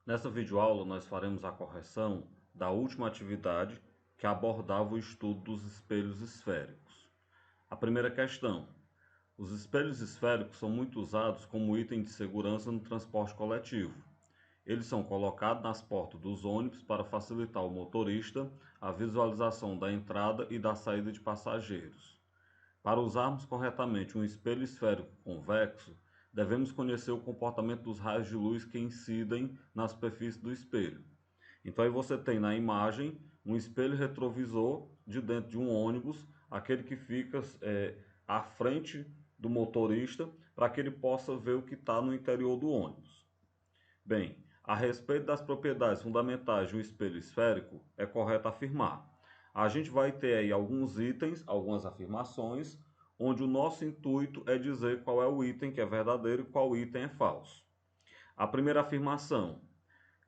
Nessa videoaula, nós faremos a correção da última atividade que abordava o estudo dos espelhos esféricos. A primeira questão: os espelhos esféricos são muito usados como item de segurança no transporte coletivo. Eles são colocados nas portas dos ônibus para facilitar ao motorista a visualização da entrada e da saída de passageiros. Para usarmos corretamente um espelho esférico convexo, devemos conhecer o comportamento dos raios de luz que incidem na superfície do espelho. Então aí você tem na imagem um espelho retrovisor de dentro de um ônibus, aquele que fica à frente do motorista, para que ele possa ver o que está no interior do ônibus. Bem, a respeito das propriedades fundamentais de um espelho esférico, é correto afirmar: a gente vai ter aí alguns itens, algumas afirmações, onde o nosso intuito é dizer qual é o item que é verdadeiro e qual item é falso. A primeira afirmação: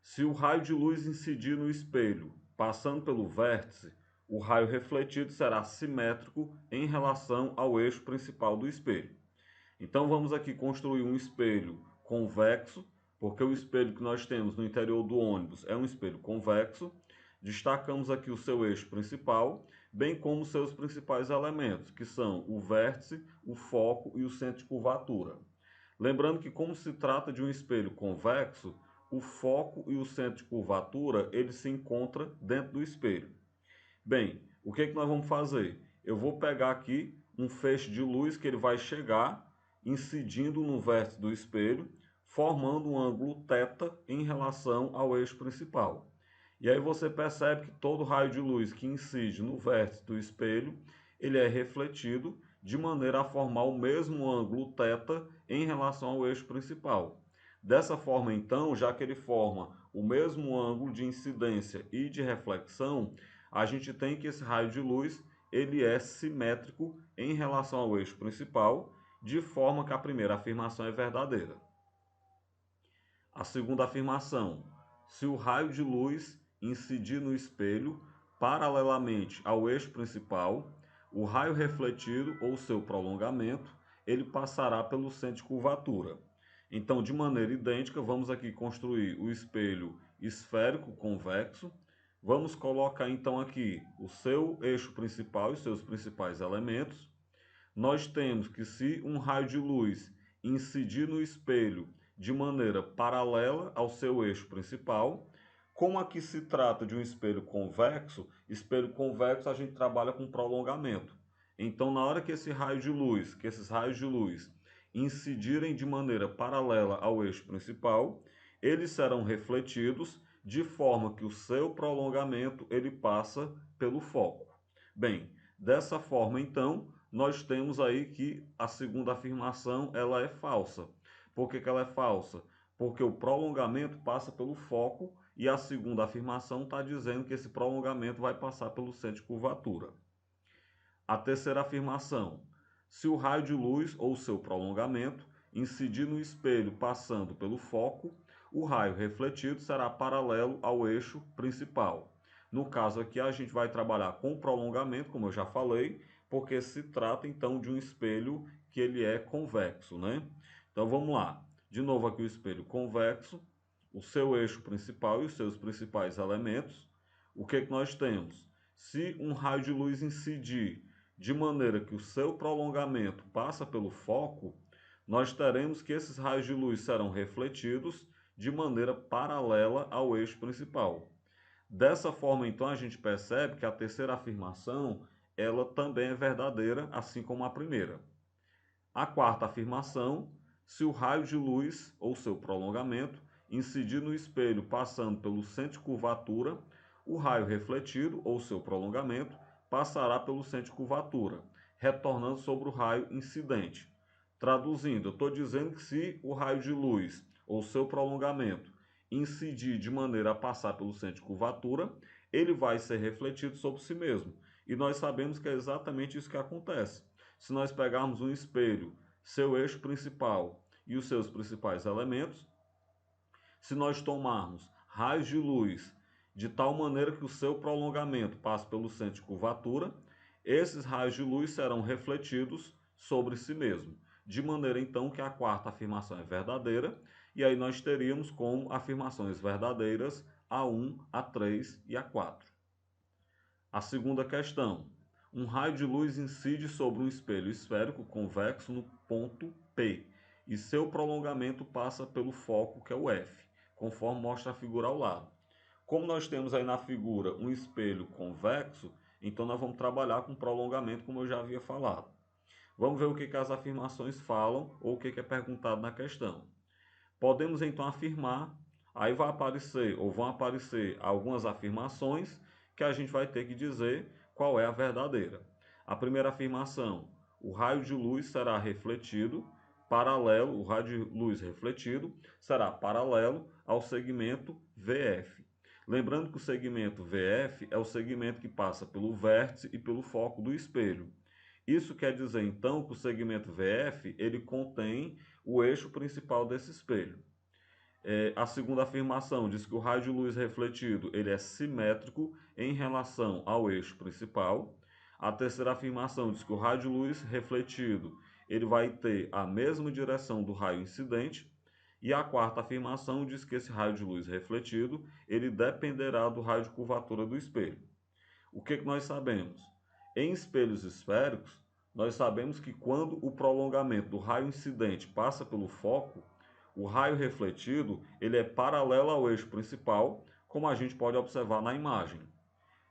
se o raio de luz incidir no espelho, passando pelo vértice, o raio refletido será simétrico em relação ao eixo principal do espelho. Então vamos aqui construir um espelho convexo, porque o espelho que nós temos no interior do ônibus é um espelho convexo. Destacamos aqui o seu eixo principal, bem como seus principais elementos, que são o vértice, o foco e o centro de curvatura. Lembrando que, como se trata de um espelho convexo, o foco e o centro de curvatura ele se encontram dentro do espelho. Bem, o que nós vamos fazer? Eu vou pegar aqui um feixe de luz que ele vai chegar incidindo no vértice do espelho, formando um ângulo θ em relação ao eixo principal. E aí você percebe que todo raio de luz que incide no vértice do espelho, ele é refletido de maneira a formar o mesmo ângulo θ em relação ao eixo principal. Dessa forma, então, já que ele forma o mesmo ângulo de incidência e de reflexão, a gente tem que esse raio de luz ele é simétrico em relação ao eixo principal, de forma que a primeira afirmação é verdadeira. A segunda afirmação: se o raio de luz incidir no espelho paralelamente ao eixo principal, o raio refletido ou seu prolongamento, ele passará pelo centro de curvatura. Então, de maneira idêntica, vamos aqui construir o espelho esférico convexo. Vamos colocar então aqui o seu eixo principal e seus principais elementos. Nós temos que se um raio de luz incidir no espelho de maneira paralela ao seu eixo principal, como aqui se trata de um espelho convexo a gente trabalha com prolongamento. Então, na hora que esses raios de luz incidirem de maneira paralela ao eixo principal, eles serão refletidos de forma que o seu prolongamento ele passa pelo foco. Bem, dessa forma então, nós temos aí que a segunda afirmação ela é falsa. Por que ela é falsa? Porque o prolongamento passa pelo foco e a segunda afirmação está dizendo que esse prolongamento vai passar pelo centro de curvatura. A terceira afirmação: se o raio de luz ou seu prolongamento incidir no espelho passando pelo foco, o raio refletido será paralelo ao eixo principal. No caso aqui, a gente vai trabalhar com prolongamento, como eu já falei, porque se trata então de um espelho que ele é convexo, né? Então vamos lá. De novo aqui o espelho convexo, o seu eixo principal e os seus principais elementos. O que nós temos? Se um raio de luz incidir de maneira que o seu prolongamento passa pelo foco, nós teremos que esses raios de luz serão refletidos de maneira paralela ao eixo principal. Dessa forma, então, a gente percebe que a terceira afirmação ela também é verdadeira, assim como a primeira. A quarta afirmação: se o raio de luz ou seu prolongamento incidir no espelho passando pelo centro de curvatura, o raio refletido ou seu prolongamento passará pelo centro de curvatura, retornando sobre o raio incidente. Traduzindo, eu estou dizendo que se o raio de luz ou seu prolongamento incidir de maneira a passar pelo centro de curvatura, ele vai ser refletido sobre si mesmo. E nós sabemos que é exatamente isso que acontece. Se nós pegarmos um espelho, seu eixo principal e os seus principais elementos, se nós tomarmos raios de luz de tal maneira que o seu prolongamento passe pelo centro de curvatura, esses raios de luz serão refletidos sobre si mesmo. De maneira então que a quarta afirmação é verdadeira e aí nós teríamos como afirmações verdadeiras A1, A3 e A4. A segunda questão. Um raio de luz incide sobre um espelho esférico convexo no ponto P e seu prolongamento passa pelo foco, que é o F, conforme mostra a figura ao lado. Como nós temos aí na figura um espelho convexo, então nós vamos trabalhar com prolongamento, como eu já havia falado. Vamos ver o que as afirmações falam ou o que é perguntado na questão. Podemos então afirmar, aí vai aparecer ou vão aparecer algumas afirmações que a gente vai ter que dizer qual é a verdadeira. A primeira afirmação: o raio de luz será refletido paralelo, o raio de luz refletido será paralelo ao segmento VF. Lembrando que o segmento VF é o segmento que passa pelo vértice e pelo foco do espelho. Isso quer dizer então que o segmento VF ele contém o eixo principal desse espelho. A segunda afirmação diz que o raio de luz refletido ele é simétrico em relação ao eixo principal. A terceira afirmação diz que o raio de luz refletido ele vai ter a mesma direção do raio incidente. E a quarta afirmação diz que esse raio de luz refletido ele dependerá do raio de curvatura do espelho. O que nós sabemos? Em espelhos esféricos, nós sabemos que quando o prolongamento do raio incidente passa pelo foco, o raio refletido ele é paralelo ao eixo principal, como a gente pode observar na imagem.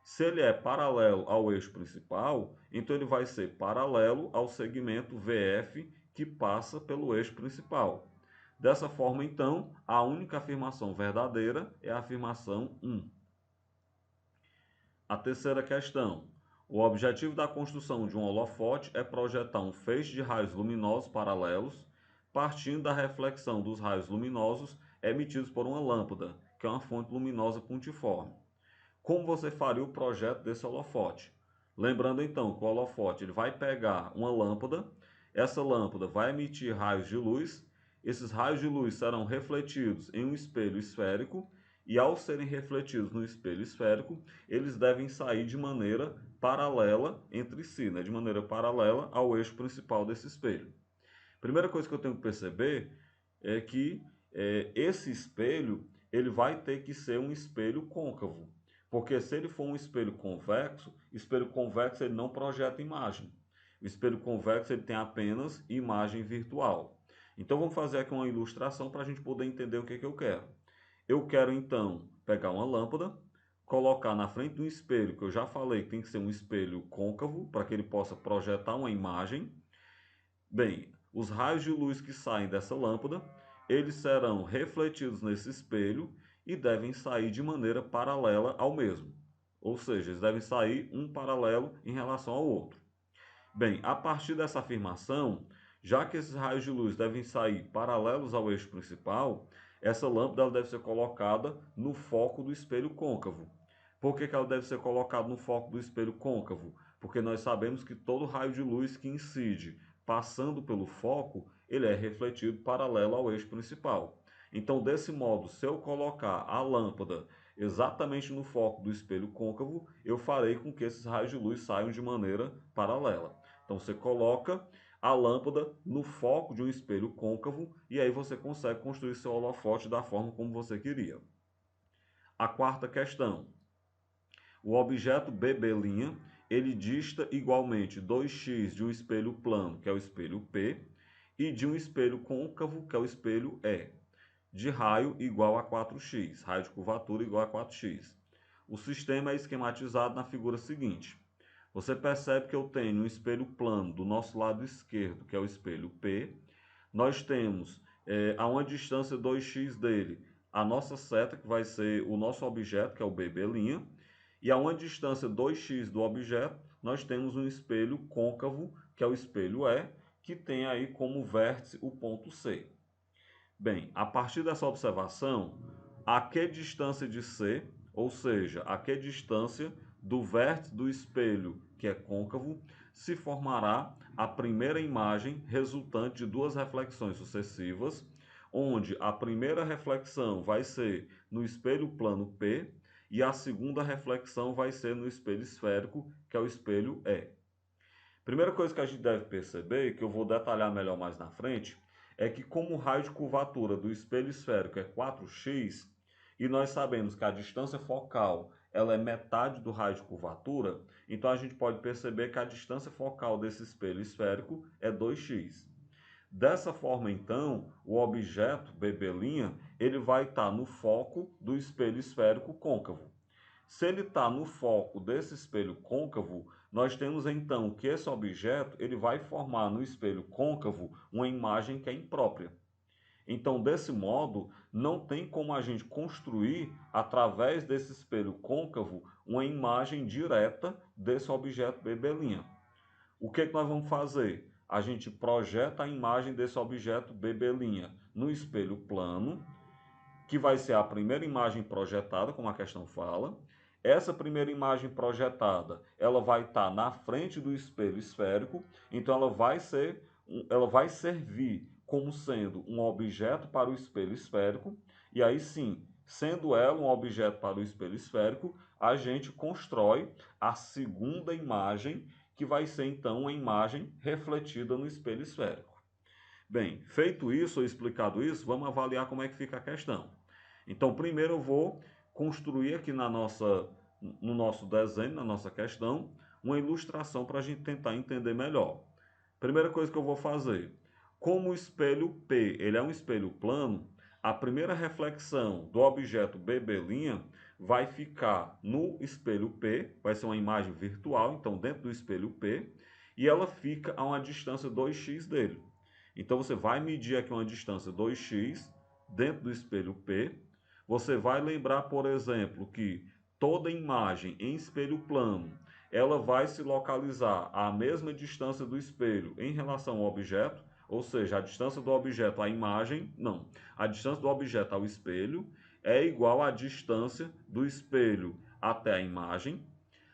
Se ele é paralelo ao eixo principal, então ele vai ser paralelo ao segmento VF que passa pelo eixo principal. Dessa forma, então, a única afirmação verdadeira é a afirmação 1. A terceira questão. O objetivo da construção de um holofote é projetar um feixe de raios luminosos paralelos, partindo da reflexão dos raios luminosos emitidos por uma lâmpada, que é uma fonte luminosa pontiforme. Como você faria o projeto desse holofote? Lembrando então que o holofote ele vai pegar uma lâmpada, essa lâmpada vai emitir raios de luz, esses raios de luz serão refletidos em um espelho esférico e ao serem refletidos no espelho esférico, eles devem sair de maneira paralela entre si, de maneira paralela ao eixo principal desse espelho. Primeira coisa que eu tenho que perceber é que esse espelho ele vai ter que ser um espelho côncavo, porque se ele for um espelho convexo ele não projeta imagem. O espelho convexo ele tem apenas imagem virtual. Então vamos fazer aqui uma ilustração para a gente poder entender o que eu quero. Eu quero então pegar uma lâmpada, colocar na frente de um espelho, que eu já falei que tem que ser um espelho côncavo, para que ele possa projetar uma imagem. Bem, os raios de luz que saem dessa lâmpada, eles serão refletidos nesse espelho e devem sair de maneira paralela ao mesmo. Ou seja, eles devem sair um paralelo em relação ao outro. Bem, a partir dessa afirmação, já que esses raios de luz devem sair paralelos ao eixo principal, essa lâmpada deve ser colocada no foco do espelho côncavo. Por que ela deve ser colocada no foco do espelho côncavo? Porque nós sabemos que todo raio de luz que incide passando pelo foco, ele é refletido paralelo ao eixo principal. Então, desse modo, se eu colocar a lâmpada exatamente no foco do espelho côncavo, eu farei com que esses raios de luz saiam de maneira paralela. Então você coloca a lâmpada no foco de um espelho côncavo e aí você consegue construir seu holofote da forma como você queria. A quarta questão. O objeto BB', ele dista igualmente 2x de um espelho plano, que é o espelho P, e de um espelho côncavo, que é o espelho E, de raio igual a 4x, raio de curvatura igual a 4x. O sistema é esquematizado na figura seguinte. Você percebe que eu tenho um espelho plano do nosso lado esquerdo, que é o espelho P. Nós temos a uma distância 2x dele, a nossa seta, que vai ser o nosso objeto, que é o BB'. E a uma distância 2x do objeto, nós temos um espelho côncavo, que é o espelho E, que tem aí como vértice o ponto C. Bem, a partir dessa observação, a que distância de C, ou seja, a que distância do vértice do espelho, que é côncavo, se formará a primeira imagem resultante de duas reflexões sucessivas, onde a primeira reflexão vai ser no espelho plano P e a segunda reflexão vai ser no espelho esférico, que é o espelho E. Primeira coisa que a gente deve perceber, que eu vou detalhar melhor mais na frente, é que como o raio de curvatura do espelho esférico é 4x, e nós sabemos que a distância focal ela é metade do raio de curvatura, então a gente pode perceber que a distância focal desse espelho esférico é 2x. Dessa forma, então, o objeto BB', ele vai estar no foco do espelho esférico côncavo. Se ele está no foco desse espelho côncavo, nós temos então que esse objeto ele vai formar no espelho côncavo uma imagem que é imprópria. Então, desse modo, não tem como a gente construir, através desse espelho côncavo, uma imagem direta desse objeto BB'. O que nós vamos fazer? A gente projeta a imagem desse objeto BB' no espelho plano, que vai ser a primeira imagem projetada, como a questão fala. Essa primeira imagem projetada, ela vai estar na frente do espelho esférico, então ela vai servir como sendo um objeto para o espelho esférico, e aí sim, sendo ela um objeto para o espelho esférico, a gente constrói a segunda imagem, que vai ser então uma imagem refletida no espelho esférico. Bem, feito isso ou explicado isso, vamos avaliar como é que fica a questão. Então, primeiro eu vou construir aqui no nosso desenho, na nossa questão, uma ilustração para a gente tentar entender melhor. Primeira coisa que eu vou fazer, como o espelho P ele é um espelho plano, a primeira reflexão do objeto BB' vai ficar no espelho P, vai ser uma imagem virtual, então dentro do espelho P, e ela fica a uma distância 2x dele. Então você vai medir aqui uma distância 2x dentro do espelho P. Você vai lembrar, por exemplo, que toda imagem em espelho plano, ela vai se localizar à mesma distância do espelho em relação ao objeto, ou seja, a distância do objeto à imagem, não, a distância do objeto ao espelho é igual à distância do espelho até a imagem.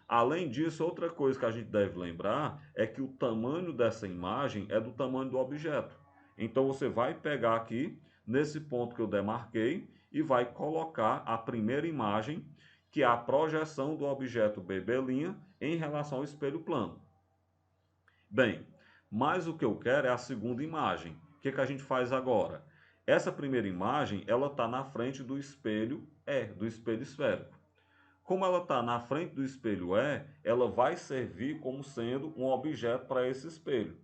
Além disso, outra coisa que a gente deve lembrar é que o tamanho dessa imagem é do tamanho do objeto. Então você vai pegar aqui, nesse ponto que eu demarquei, e vai colocar a primeira imagem, que é a projeção do objeto BB' em relação ao espelho plano. Bem, mas o que eu quero é a segunda imagem. O que a gente faz agora? Essa primeira imagem, ela está na frente do espelho do espelho esférico. Como ela está na frente do espelho ela vai servir como sendo um objeto para esse espelho.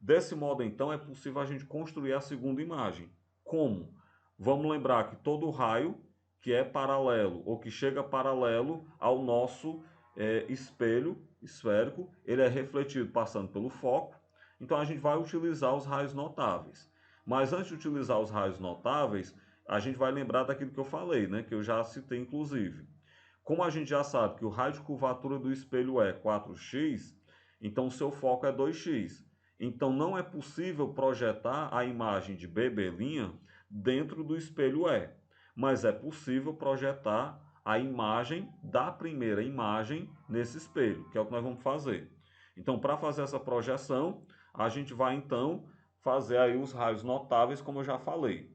Desse modo, então, é possível a gente construir a segunda imagem. Como? Vamos lembrar que todo raio que é paralelo ou que chega paralelo ao nosso espelho esférico, ele é refletido passando pelo foco. Então, a gente vai utilizar os raios notáveis. Mas antes de utilizar os raios notáveis, a gente vai lembrar daquilo que eu falei, né? Que eu já citei, inclusive. Como a gente já sabe que o raio de curvatura do espelho é 4x, então o seu foco é 2x. Então não é possível projetar a imagem de BB' dentro do espelho mas é possível projetar a imagem da primeira imagem nesse espelho, que é o que nós vamos fazer. Então, para fazer essa projeção, a gente vai então fazer aí os raios notáveis, como eu já falei.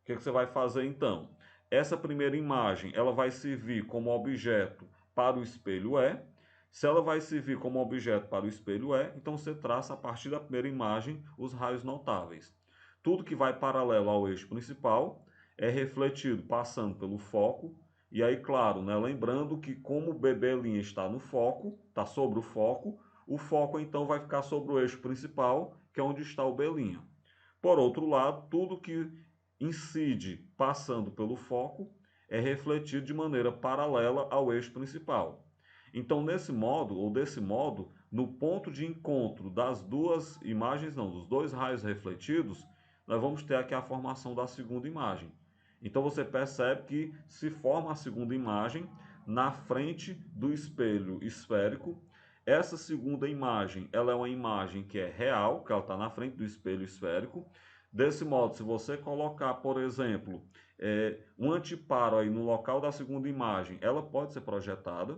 O que você vai fazer então? Essa primeira imagem, ela vai servir como objeto para o espelho Se ela vai servir como objeto para o espelho então você traça a partir da primeira imagem os raios notáveis. Tudo que vai paralelo ao eixo principal é refletido passando pelo foco. E aí, claro, né, lembrando que como o BB' está no foco, está sobre o foco então vai ficar sobre o eixo principal, que é onde está o B'. Por outro lado, tudo que incide passando pelo foco é refletido de maneira paralela ao eixo principal. Então, nesse modo, ou desse modo, no ponto de encontro das duas imagens, não, dos dois raios refletidos, nós vamos ter aqui a formação da segunda imagem. Então, você percebe que se forma a segunda imagem na frente do espelho esférico. Essa segunda imagem, ela é uma imagem que é real, que ela está na frente do espelho esférico. Desse modo, se você colocar, por exemplo, um antiparo aí no local da segunda imagem, ela pode ser projetada.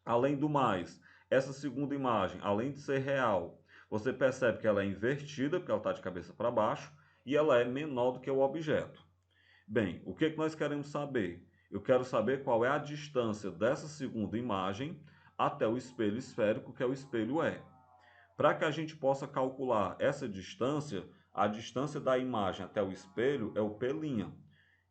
Além do mais, essa segunda imagem, além de ser real, você percebe que ela é invertida, porque ela está de cabeça para baixo, e ela é menor do que o objeto. Bem, o que nós queremos saber? Eu quero saber qual é a distância dessa segunda imagem até o espelho esférico, que é o espelho Para que a gente possa calcular essa distância, a distância da imagem até o espelho é o P'.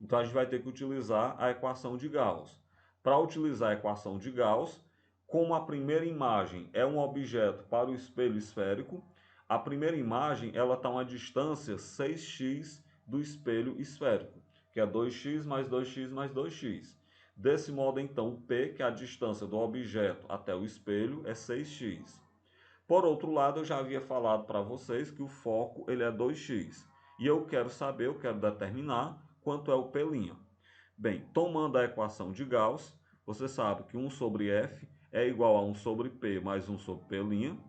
Então, a gente vai ter que utilizar a equação de Gauss. Para utilizar a equação de Gauss, como a primeira imagem é um objeto para o espelho esférico, a primeira imagem ela está a uma distância 6x do espelho esférico, que é 2x mais 2x mais 2x. Desse modo, então, o P, que é a distância do objeto até o espelho, é 6x. Por outro lado, eu já havia falado para vocês que o foco ele é 2x. E eu quero saber, eu quero determinar quanto é o P'. Bem, tomando a equação de Gauss, você sabe que 1 sobre F é igual a 1 sobre P mais 1 sobre P'.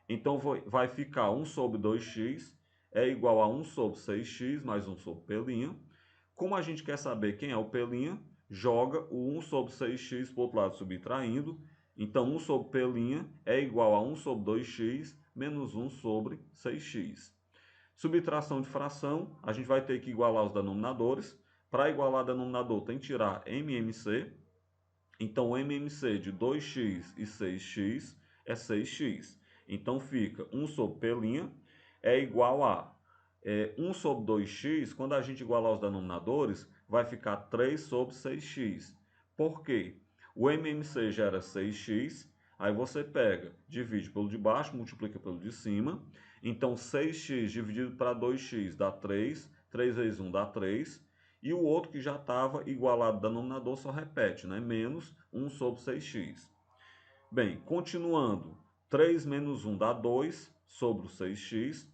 Então, vai ficar 1 sobre 2x é igual a 1 sobre 6x mais 1 sobre P'. Como a gente quer saber quem é o P', joga o 1 sobre 6x para o outro lado subtraindo. Então, 1 sobre P' é igual a 1 sobre 2x menos 1 sobre 6x. Subtração de fração, a gente vai ter que igualar os denominadores. Para igualar denominador, tem que tirar MMC. Então, o MMC de 2x e 6x é 6x. Então, fica 1 sobre P' é igual a 1 sobre 2x. Quando a gente igualar os denominadores, vai ficar 3 sobre 6x. Por quê? O MMC gera 6x, aí você pega, divide pelo de baixo, multiplica pelo de cima. Então, 6x dividido para 2x dá 3, 3 vezes 1 dá 3. E o outro que já estava igualado ao denominador só repete, né? Menos 1 sobre 6x. Bem, continuando, 3 menos 1 dá 2 sobre o 6x.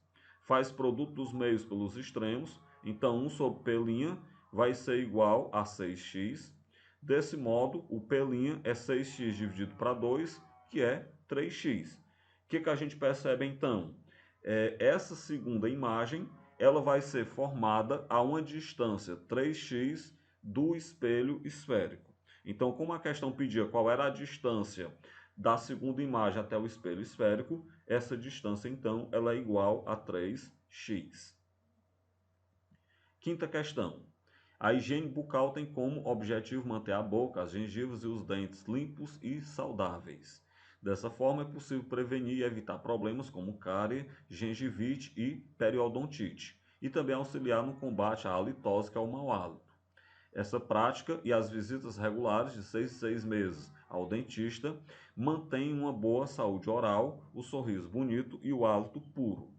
Faz produto dos meios pelos extremos. Então, 1 sobre P' vai ser igual a 6x. Desse modo, o P' é 6x dividido para 2, que é 3x. O que a gente percebe então? Essa segunda imagem ela vai ser formada a uma distância 3x do espelho esférico. Então, como a questão pedia qual era a distância da segunda imagem até o espelho esférico, essa distância, então, ela é igual a 3x. Quinta questão. A higiene bucal tem como objetivo manter a boca, as gengivas e os dentes limpos e saudáveis. Dessa forma, é possível prevenir e evitar problemas como cárie, gengivite e periodontite, e também auxiliar no combate à halitose, que é o mau hálito. Essa prática e as visitas regulares de 6 em 6 meses ao dentista mantêm uma boa saúde oral, o sorriso bonito e o hálito puro.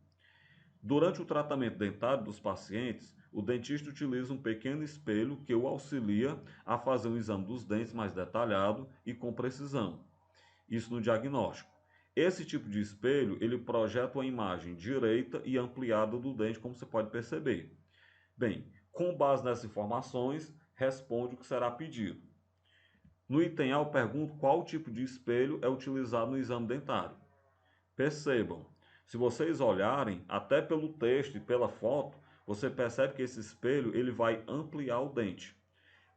Durante o tratamento dentário dos pacientes, o dentista utiliza um pequeno espelho que o auxilia a fazer um exame dos dentes mais detalhado e com precisão. Isso no diagnóstico. Esse tipo de espelho, ele projeta uma imagem direita e ampliada do dente, como você pode perceber. Bem, com base nessas informações, responde o que será pedido. No item A, eu pergunto qual tipo de espelho é utilizado no exame dentário. Percebam, se vocês olharem, até pelo texto e pela foto, você percebe que esse espelho ele vai ampliar o dente.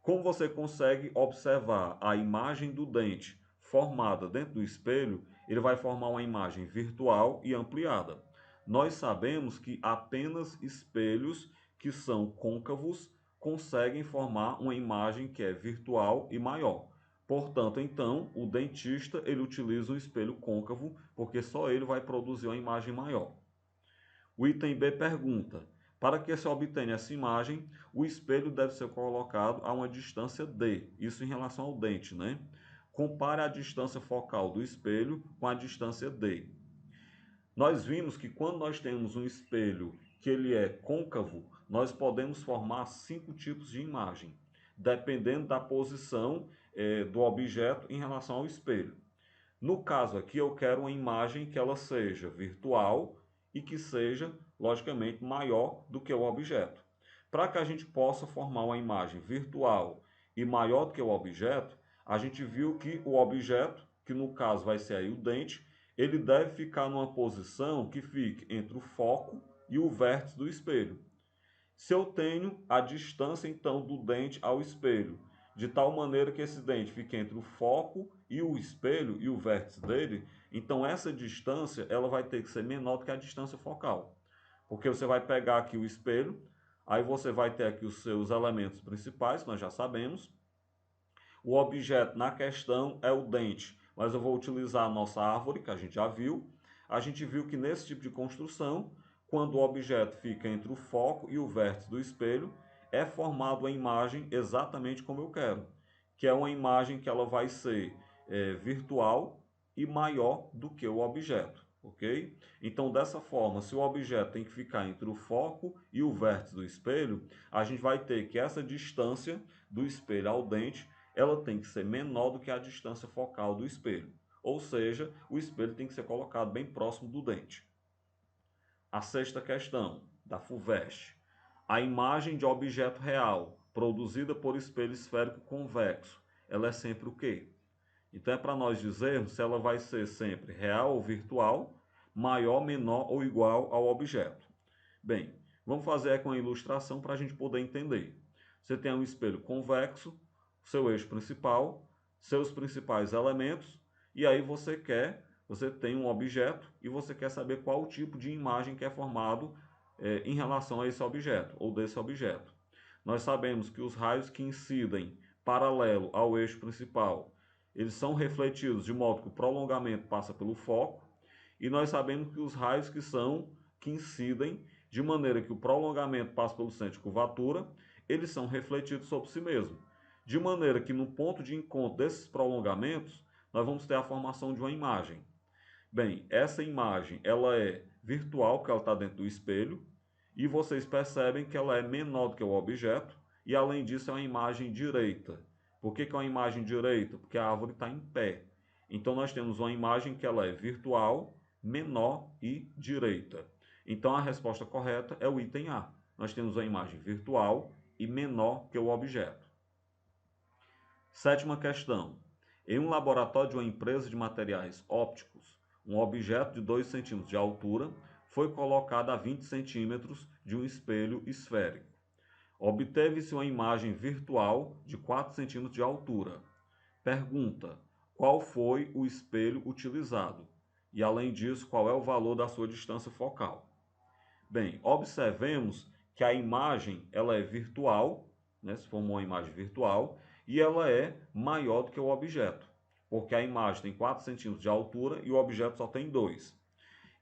Como você consegue observar a imagem do dente formada dentro do espelho, ele vai formar uma imagem virtual e ampliada. Nós sabemos que apenas espelhos que são côncavos conseguem formar uma imagem que é virtual e maior. Portanto, então, o dentista ele utiliza um espelho côncavo, porque só ele vai produzir uma imagem maior. O item B pergunta: para que se obtenha essa imagem, o espelho deve ser colocado a uma distância D, isso em relação ao dente, né? Compare a distância focal do espelho com a distância D. Nós vimos que quando nós temos um espelho que ele é côncavo, nós podemos formar 5 tipos de imagem, dependendo da posição do objeto em relação ao espelho. No caso aqui, eu quero uma imagem que ela seja virtual e que seja, logicamente, maior do que o objeto. Para que a gente possa formar uma imagem virtual e maior do que o objeto, a gente viu que o objeto, que no caso vai ser aí o dente, ele deve ficar numa posição que fique entre o foco e o vértice do espelho. Se eu tenho a distância, então, do dente ao espelho, de tal maneira que esse dente fique entre o foco e o espelho e o vértice dele, então essa distância ela vai ter que ser menor do que a distância focal. Porque você vai pegar aqui o espelho, aí você vai ter aqui os seus elementos principais, que nós já sabemos. O objeto na questão é o dente, mas eu vou utilizar a nossa árvore, que a gente já viu. A gente viu que nesse tipo de construção, quando o objeto fica entre o foco e o vértice do espelho, é formada a imagem exatamente como eu quero, que é uma imagem que ela vai ser virtual e maior do que o objeto, ok? Então, dessa forma, se o objeto tem que ficar entre o foco e o vértice do espelho, a gente vai ter que essa distância do espelho ao dente, ela tem que ser menor do que a distância focal do espelho. Ou seja, o espelho tem que ser colocado bem próximo do dente. A sexta questão, da FUVEST. A imagem de objeto real, produzida por espelho esférico convexo, ela é sempre o quê? Então é para nós dizermos se ela vai ser sempre real ou virtual, maior, menor ou igual ao objeto. Bem, vamos fazer aqui uma ilustração para a gente poder entender. Você tem um espelho convexo, seu eixo principal, seus principais elementos, e aí você tem um objeto e você quer saber qual o tipo de imagem que é formado em relação a esse objeto ou desse objeto. Nós sabemos que os raios que incidem paralelo ao eixo principal, eles são refletidos de modo que o prolongamento passa pelo foco, e nós sabemos que os raios que incidem de maneira que o prolongamento passa pelo centro de curvatura, eles são refletidos sobre si mesmo. De maneira que no ponto de encontro desses prolongamentos, nós vamos ter a formação de uma imagem. Bem, essa imagem ela é virtual, porque ela está dentro do espelho, e vocês percebem que ela é menor do que o objeto, e além disso é uma imagem direita. Por que é uma imagem direita? Porque a árvore está em pé. Então nós temos uma imagem que ela é virtual, menor e direita. Então a resposta correta é o item A. Nós temos uma imagem virtual e menor que o objeto. Sétima questão. Em um laboratório de uma empresa de materiais ópticos, um objeto de 2 centímetros de altura foi colocado a 20 centímetros de um espelho esférico. Obteve-se uma imagem virtual de 4 centímetros de altura. Pergunta: qual foi o espelho utilizado? E além disso, qual é o valor da sua distância focal? Bem, observemos que a imagem ela é virtual, né, se formou uma imagem virtual, e ela é maior do que o objeto, porque a imagem tem 4 centímetros de altura e o objeto só tem 2.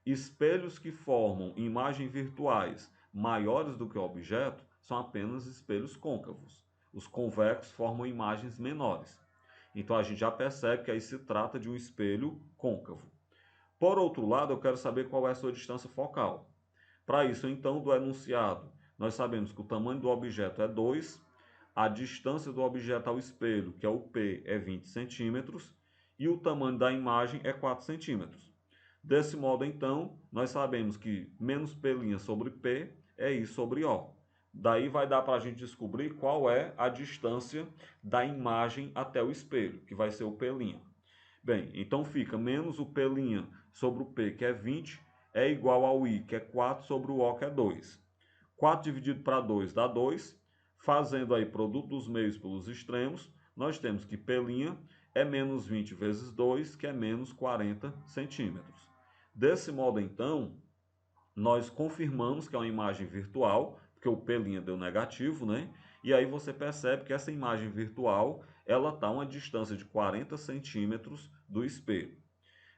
Espelhos que formam imagens virtuais maiores do que o objeto são apenas espelhos côncavos. Os convexos formam imagens menores. Então a gente já percebe que aí se trata de um espelho côncavo. Por outro lado, eu quero saber qual é a sua distância focal. Para isso, então, do enunciado, nós sabemos que o tamanho do objeto é 2, a distância do objeto ao espelho, que é o P, é 20 centímetros, e o tamanho da imagem é 4 centímetros. Desse modo, então, nós sabemos que menos P' sobre P é I sobre O. Daí vai dar para a gente descobrir qual é a distância da imagem até o espelho, que vai ser o P'. Bem, então fica menos o P' sobre o P, que é 20, é igual ao I, que é 4, sobre o O, que é 2. 4 dividido para 2 dá 2. Fazendo aí produto dos meios pelos extremos, nós temos que P' é menos 20 vezes 2, que é menos 40 centímetros. Desse modo, então, nós confirmamos que é uma imagem virtual, porque o P' deu negativo, né? E aí você percebe que essa imagem virtual, ela está a uma distância de 40 centímetros do espelho.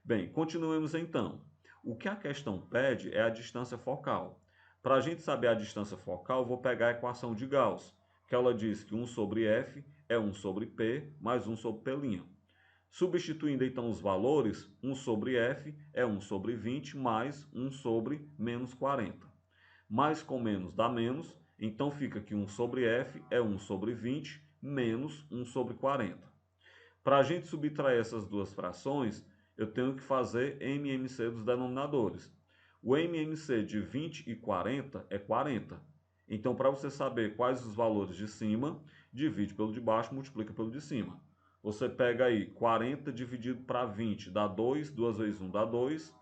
Bem, continuemos então. O que a questão pede é a distância focal. Para a gente saber a distância focal, eu vou pegar a equação de Gauss, que ela diz que 1 sobre F é 1 sobre P mais 1 sobre P'. Substituindo então os valores, 1 sobre F é 1 sobre 20 mais 1 sobre menos 40. Mais com menos dá menos, então fica que 1 sobre F é 1 sobre 20 menos 1 sobre 40. Para a gente subtrair essas duas frações, eu tenho que fazer MMC dos denominadores. O MMC de 20 e 40 é 40. Então, para você saber quais os valores de cima, divide pelo de baixo, multiplica pelo de cima. Você pega aí 40 dividido para 20 dá 2, 2 vezes 1 dá 2.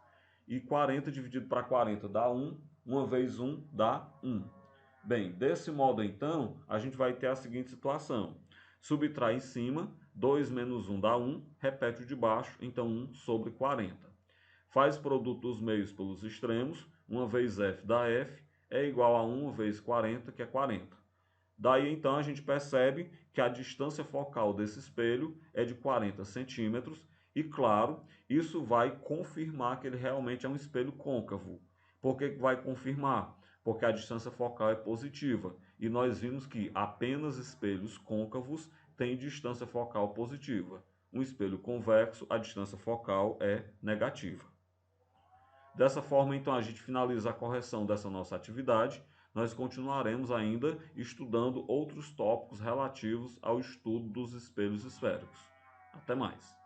E 40 dividido para 40 dá 1, 1 vezes 1 dá 1. Bem, desse modo então, a gente vai ter a seguinte situação. Subtrai em cima, 2 menos 1 dá 1, repete o de baixo, então 1 sobre 40. Faz produto dos meios pelos extremos, 1 vezes F dá F, é igual a 1 vezes 40, que é 40. Daí então a gente percebe que a distância focal desse espelho é de 40 centímetros e, claro, isso vai confirmar que ele realmente é um espelho côncavo, Por que vai confirmar? Porque a distância focal é positiva e nós vimos que apenas espelhos côncavos têm distância focal positiva. Um espelho convexo, a distância focal é negativa. Dessa forma, então, a gente finaliza a correção dessa nossa atividade. Nós continuaremos ainda estudando outros tópicos relativos ao estudo dos espelhos esféricos. Até mais!